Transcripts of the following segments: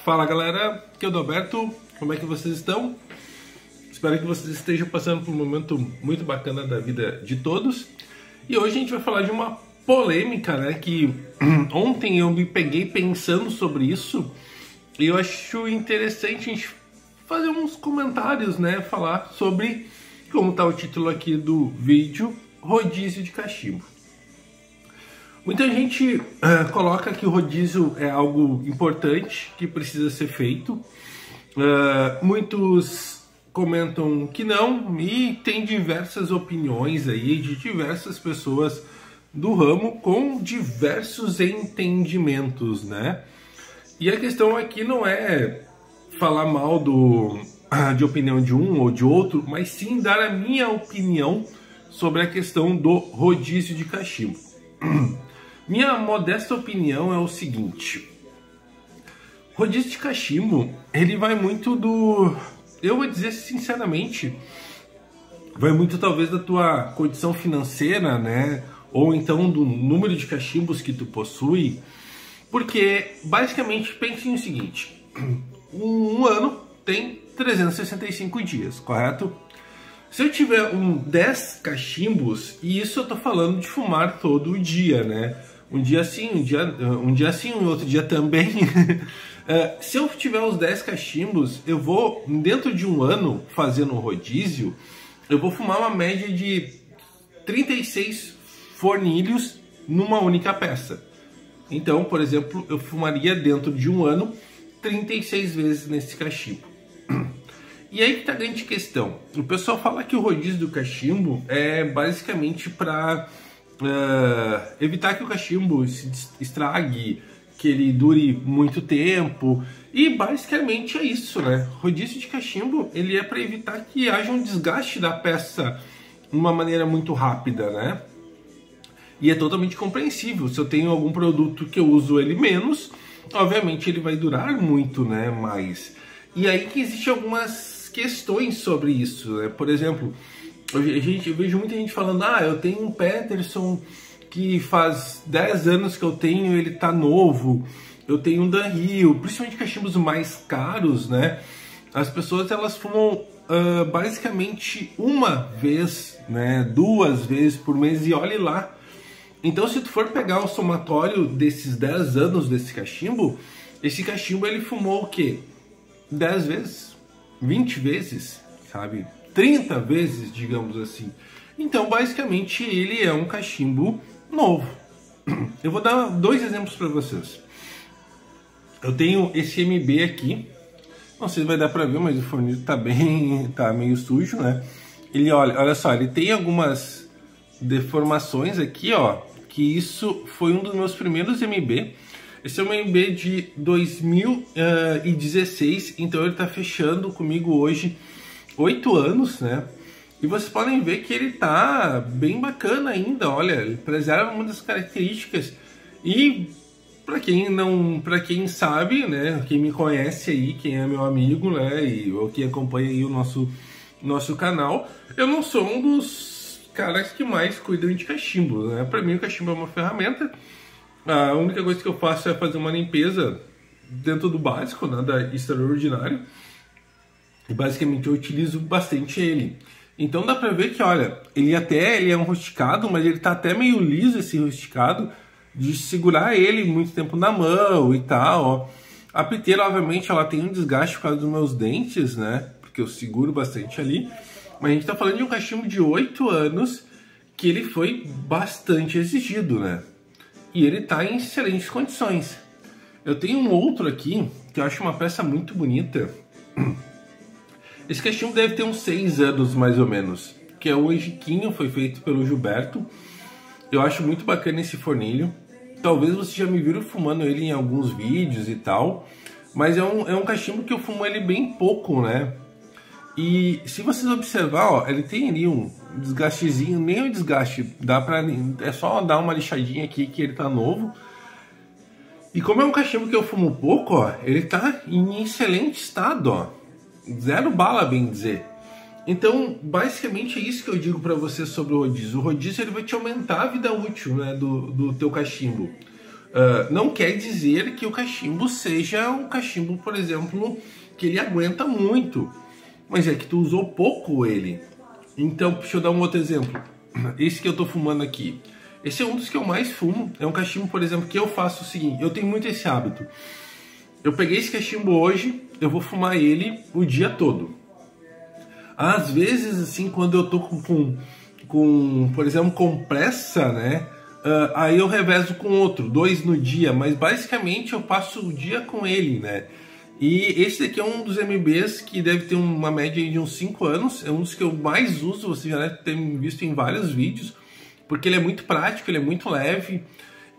Fala galera, aqui é o Adalberto, como é que vocês estão? Espero que vocês estejam passando por um momento muito bacana da vida de todos. E hoje a gente vai falar de uma polêmica, né, que ontem eu me peguei pensando sobre isso. E eu acho interessante a gente fazer uns comentários, né, falar sobre, como está o título aqui do vídeo, rodízio de cachimbo. Muita gente coloca que o rodízio é algo importante, que precisa ser feito. Muitos comentam que não, e tem diversas opiniões aí de diversas pessoas do ramo com diversos entendimentos, né? E a questão aqui não é falar mal de opinião de um ou de outro, mas sim dar a minha opinião sobre a questão do rodízio de cachimbo. Minha modesta opinião é o seguinte: rodízio de cachimbo, ele vai muito do... Eu vou dizer sinceramente, vai muito talvez da tua condição financeira, né? Ou então do número de cachimbos que tu possui. Porque, basicamente, pense no seguinte: um ano tem 365 dias, correto? Se eu tiver 10 cachimbos, e isso eu tô falando de fumar todo dia, né? Um dia sim, um outro dia também. Se eu tiver os 10 cachimbos, eu vou, dentro de um ano, fazendo um rodízio, eu vou fumar uma média de 36 fornilhos numa única peça. Então, por exemplo, eu fumaria dentro de um ano 36 vezes nesse cachimbo. E aí que tá a grande questão. O pessoal fala que o rodízio do cachimbo é basicamente para evitar que o cachimbo se estrague, que ele dure muito tempo. E basicamente é isso, né? Rodízio de cachimbo, ele é para evitar que haja um desgaste da peça de uma maneira muito rápida, né? E é totalmente compreensível. Se eu tenho algum produto que eu uso ele menos, obviamente ele vai durar muito, né? Mais. E aí que existem algumas questões sobre isso, né? Por exemplo, eu vejo muita gente falando: eu tenho um Peterson que faz 10 anos que eu tenho, ele tá novo. Eu tenho um Dunhill, principalmente cachimbos mais caros, né? As pessoas, elas fumam basicamente uma vez, né? 2 vezes por mês, e olhe lá. Então, se tu for pegar o somatório desses 10 anos desse cachimbo, esse cachimbo ele fumou o quê? 10 vezes? 20 vezes? Sabe? 30 vezes, digamos assim. Então, basicamente, ele é um cachimbo novo. Eu vou dar 2 exemplos para vocês. Eu tenho esse MB aqui. Não sei se vai dar para ver, mas o fornilho tá meio sujo, né? Ele, olha só, ele tem algumas deformações aqui, ó. Que isso foi um dos meus primeiros MB. Esse é um MB de 2016, então ele tá fechando comigo hoje 8 anos, né? E vocês podem ver que ele tá bem bacana ainda, olha, ele preserva muitas características. E para quem sabe, né, quem me conhece aí, quem é meu amigo, né, ou quem acompanha aí o nosso canal, eu não sou um dos caras que mais cuidam de cachimbo, né? Para mim o cachimbo é uma ferramenta. A única coisa que eu faço é fazer uma limpeza dentro do básico, nada extraordinário. E basicamente eu utilizo bastante ele. Então dá pra ver que, olha, ele é um rusticado, mas ele tá até meio liso esse rusticado, de segurar ele muito tempo na mão e tal, ó. A piteira, obviamente, ela tem um desgaste por causa dos meus dentes, né? Porque eu seguro bastante ali. Mas a gente tá falando de um cachimbo de 8 anos que ele foi bastante exigido, né? E ele tá em excelentes condições. Eu tenho um outro aqui, que eu acho uma peça muito bonita. Esse cachimbo deve ter uns 6 anos, mais ou menos. Que é o Ejiquinho, foi feito pelo Gilberto. Eu acho muito bacana esse fornilho. Talvez vocês já me viram fumando ele em alguns vídeos e tal. Mas é um cachimbo que eu fumo ele bem pouco, né? E se vocês observar, ó, ele tem ali um desgastezinho, nem um desgaste, é só dar uma lixadinha aqui que ele tá novo. E como é um cachimbo que eu fumo pouco, ó, ele tá em excelente estado, ó, 0 bala, bem dizer. Então, basicamente é isso que eu digo para você sobre o rodízio. O rodízio ele vai te aumentar a vida útil, né, do teu cachimbo. Não quer dizer que o cachimbo seja um cachimbo, por exemplo, que ele aguenta muito, mas é que tu usou pouco ele. Então, deixa eu dar um outro exemplo. Esse que eu tô fumando aqui, esse é um dos que eu mais fumo. É um cachimbo, por exemplo, que eu faço o seguinte, eu tenho muito esse hábito. Eu peguei esse cachimbo hoje, eu vou fumar ele o dia todo. Às vezes, assim, quando eu tô por exemplo, com pressa, né? Aí eu revezo com outro, 2 no dia, mas basicamente eu passo o dia com ele, né? E esse daqui é um dos MBs que deve ter uma média de uns 5 anos, é um dos que eu mais uso, você já deve ter visto em vários vídeos, porque ele é muito prático, ele é muito leve,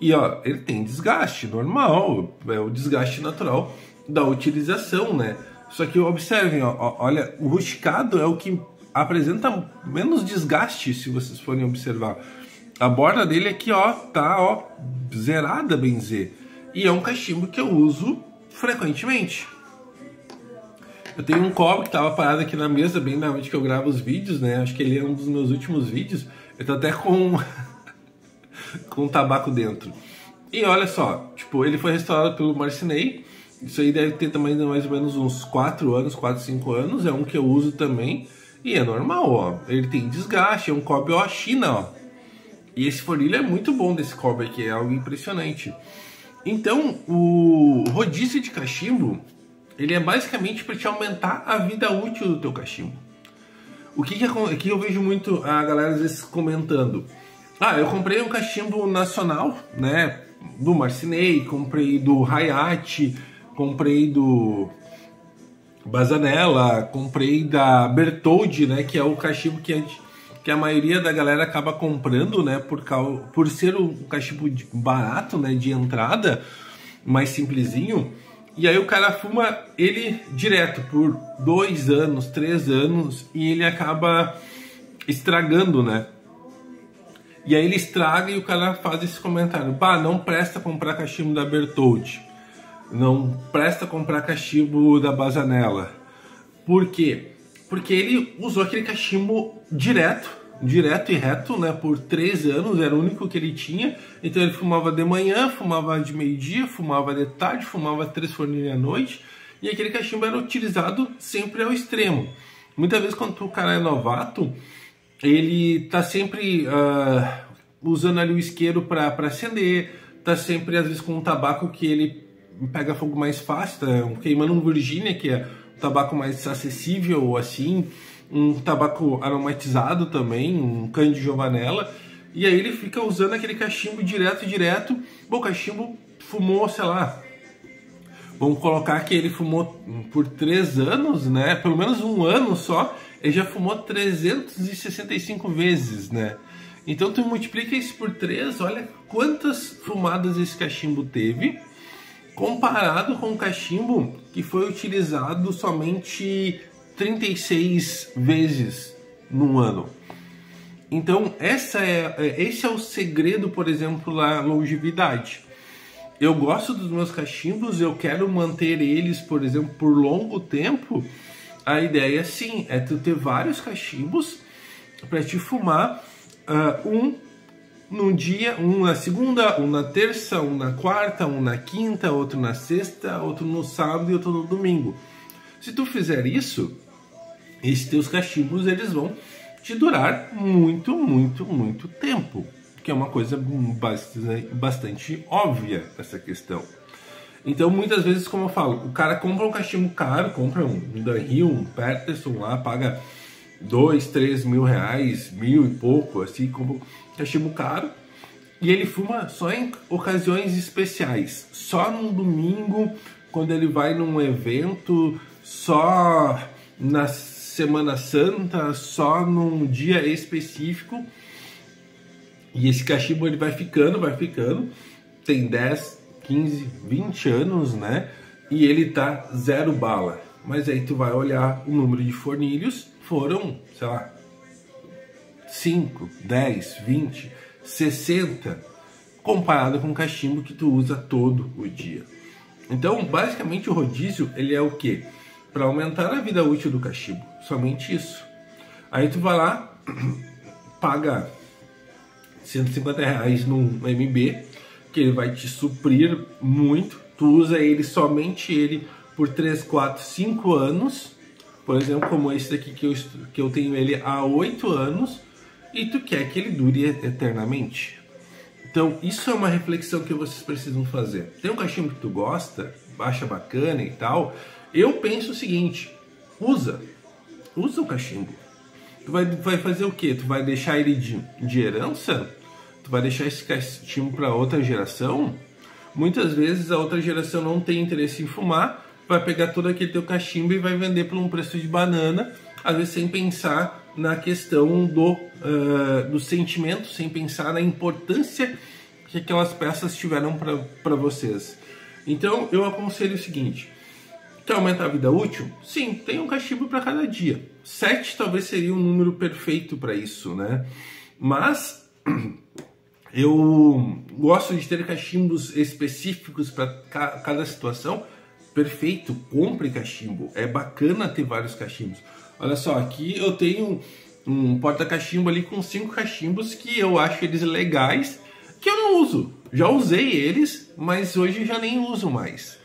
e ó, ele tem desgaste normal, é o desgaste natural da utilização, né? Só que observem, ó, olha, o rusticado é o que apresenta menos desgaste, se vocês forem observar. A borda dele aqui, ó, tá, ó, zerada, bem dizer. E é um cachimbo que eu uso frequentemente. Eu tenho um cobre que tava parado aqui na mesa, bem na hora que eu gravo os vídeos, né? Acho que ele é um dos meus últimos vídeos. Eu tô até com com tabaco dentro. E olha só, tipo, ele foi restaurado pelo Marcinei. Isso aí deve ter também mais ou menos uns 4 anos, 4, 5 anos. É um que eu uso também. E é normal, ó. Ele tem desgaste, é um cobre, ó, China, ó. E esse fornilho é muito bom desse cobre aqui, é algo impressionante. Então, o rodízio de cachimbo, ele é basicamente para te aumentar a vida útil do teu cachimbo. O que eu vejo muito a galera às vezes comentando? Ah, eu comprei um cachimbo nacional, né? Do Marcinei, comprei do Hayat, comprei do Bazanella, comprei da Bertoldi, né? Que é o cachimbo que a maioria da galera acaba comprando, né? Por ser um cachimbo barato, né? De entrada, mais simplesinho. E aí o cara fuma ele direto por 2 anos, 3 anos e ele acaba estragando, né? E aí ele estraga e o cara faz esse comentário: bah, não presta comprar cachimbo da Bertoldi, não presta comprar cachimbo da Bazanella. Por quê? Porque ele usou aquele cachimbo direto e reto, né? Por 3 anos, era o único que ele tinha. Então ele fumava de manhã, fumava de meio-dia, fumava de tarde, fumava 3 fornilhas à noite. E aquele cachimbo era utilizado sempre ao extremo. Muitas vezes quando o cara é novato, ele tá sempre usando ali o isqueiro para acender, tá sempre às vezes com um tabaco que ele pega fogo mais fácil, tá queimando um Virginia, que é um tabaco mais acessível, assim, um tabaco aromatizado também, um Cândido Giovanella, e aí ele fica usando aquele cachimbo direto. Bom, o cachimbo fumou, sei lá, vamos colocar que ele fumou por 3 anos, né? Pelo menos 1 ano só, ele já fumou 365 vezes, né? Então tu multiplica isso por 3, olha quantas fumadas esse cachimbo teve, comparado com o cachimbo que foi utilizado somente 36 vezes num ano. Então esse é o segredo, por exemplo, da longevidade. Eu gosto dos meus cachimbos, eu quero manter eles, por exemplo, por longo tempo. A ideia, sim, é tu ter vários cachimbos para te fumar, um num dia, um na segunda, um na terça, um na quarta, um na quinta, outro na sexta, outro no sábado e outro no domingo. Se tu fizer isso, esses teus cachimbos eles vão te durar muito, muito, muito tempo, que é uma coisa bastante óbvia essa questão. Então, muitas vezes, como eu falo, o cara compra um cachimbo caro, compra um Dunhill, um Peterson lá, paga 2, 3 mil reais, 1.000 e pouco, assim, compra um cachimbo caro, e ele fuma só em ocasiões especiais, só no domingo, quando ele vai num evento, só na Semana Santa, só num dia específico. E esse cachimbo ele vai ficando, tem 10, 15, 20 anos, né? E ele tá 0 bala. Mas aí tu vai olhar o número de fornilhos, foram, sei lá, 5, 10, 20, 60, comparado com o cachimbo que tu usa todo o dia. Então, basicamente, o rodízio, ele é o quê? Para aumentar a vida útil do cachimbo, somente isso. Aí tu vai lá, paga 150 reais num MB, que ele vai te suprir muito. Tu usa ele, somente ele, por 3, 4, 5 anos, por exemplo, como esse daqui que eu tenho ele há 8 anos, e tu quer que ele dure eternamente. Então, isso é uma reflexão que vocês precisam fazer. Tem um cachimbo que tu gosta, acha bacana e tal, eu penso o seguinte: usa o cachimbo. Tu vai fazer o quê? Tu vai deixar ele de herança? Tu vai deixar esse cachimbo para outra geração? Muitas vezes a outra geração não tem interesse em fumar, vai pegar todo aquele teu cachimbo e vai vender por um preço de banana, às vezes sem pensar na questão do sentimento, sem pensar na importância que aquelas peças tiveram para vocês. Então eu aconselho o seguinte: quer aumentar a vida útil? Sim, tem um cachimbo para cada dia. 7 talvez seria um número perfeito para isso, né? Mas eu gosto de ter cachimbos específicos para cada situação. Perfeito, compre cachimbo. É bacana ter vários cachimbos. Olha só, aqui eu tenho um porta-cachimbo ali com 5 cachimbos que eu acho eles legais, que eu não uso. Já usei eles, mas hoje já nem uso mais,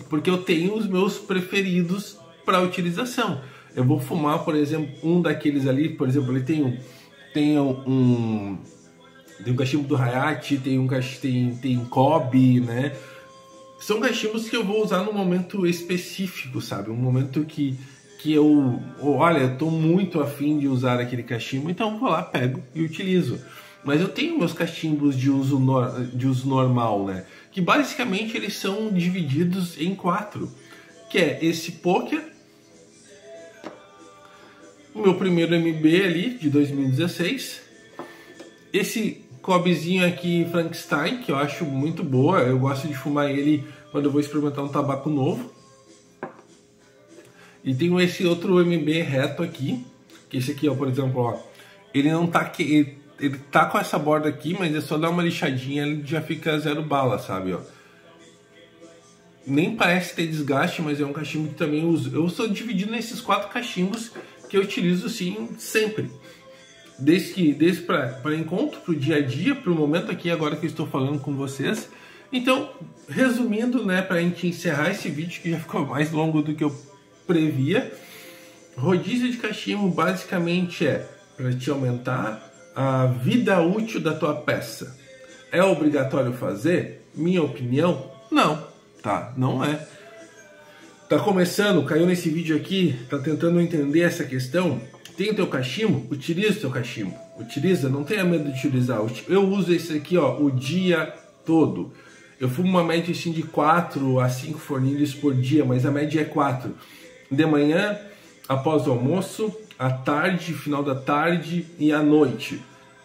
porque eu tenho os meus preferidos para utilização. Eu vou fumar, por exemplo, um daqueles ali, por exemplo, ele tem um cachimbo do Hayat, tem Kobe, né? São cachimbos que eu vou usar num momento específico, sabe? Um momento que olha, eu tô muito afim de usar aquele cachimbo, então eu vou lá, pego e utilizo. Mas eu tenho meus cachimbos de uso normal, né? Que basicamente eles são divididos em 4. Que é esse Poker, o meu primeiro MB ali, de 2016. Esse Kobezinho aqui, Frankenstein, que eu acho muito boa. Eu gosto de fumar ele quando eu vou experimentar um tabaco novo. E tenho esse outro MB reto aqui, que esse aqui, ó, por exemplo, ó, ele não tá aqui, ele tá com essa borda aqui, mas é só dar uma lixadinha, ele já fica 0 bala, sabe, ó. Nem parece ter desgaste, mas é um cachimbo que também uso. Eu estou dividindo nesses 4 cachimbos que eu utilizo, sim, sempre. Desde para encontro, para o dia a dia, para o momento aqui agora que eu estou falando com vocês. Então, resumindo, né, para a gente encerrar esse vídeo que já ficou mais longo do que eu previa, rodízio de cachimbo basicamente é para te aumentar a vida útil da tua peça. É obrigatório fazer? Minha opinião, não, tá? Não é. Tá começando, caiu nesse vídeo aqui, tá tentando entender essa questão? Tem o teu cachimbo? Utiliza o teu cachimbo. Utiliza, não tenha medo de utilizar. Eu uso esse aqui, ó, o dia todo. Eu fumo uma média assim, de 4 a 5 fornilhos por dia, mas a média é 4. De manhã, após o almoço, à tarde, final da tarde e à noite.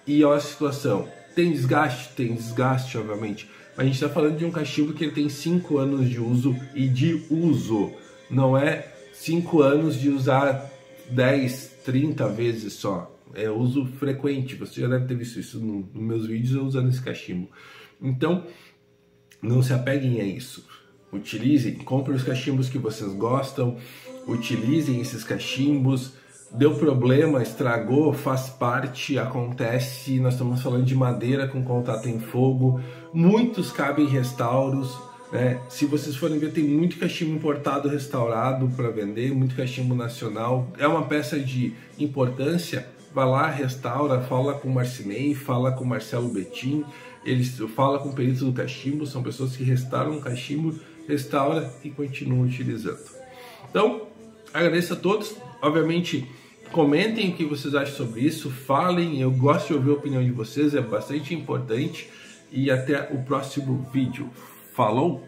E olha a situação. Tem desgaste, obviamente. Mas a gente está falando de um cachimbo que ele tem 5 anos de uso e de uso. Não é 5 anos de usar 10, 30 vezes só. É uso frequente. Você já deve ter visto isso nos meus vídeos eu usando esse cachimbo. Então, não se apeguem a isso. Utilizem, comprem os cachimbos que vocês gostam. Utilizem esses cachimbos. Deu problema, estragou, faz parte, acontece. Nós estamos falando de madeira com contato em fogo. Muitos cabem em restauros, né? Se vocês forem ver, tem muito cachimbo importado restaurado para vender, muito cachimbo nacional. É uma peça de importância. Vai lá, restaura, fala com o Marcinei, fala com o Marcelo Betim. Eles falam com peritos do cachimbo, são pessoas que restauram o cachimbo, restaura e continuam utilizando. Então, agradeço a todos. Obviamente, comentem o que vocês acham sobre isso, falem, eu gosto de ouvir a opinião de vocês, é bastante importante. E até o próximo vídeo. Falou!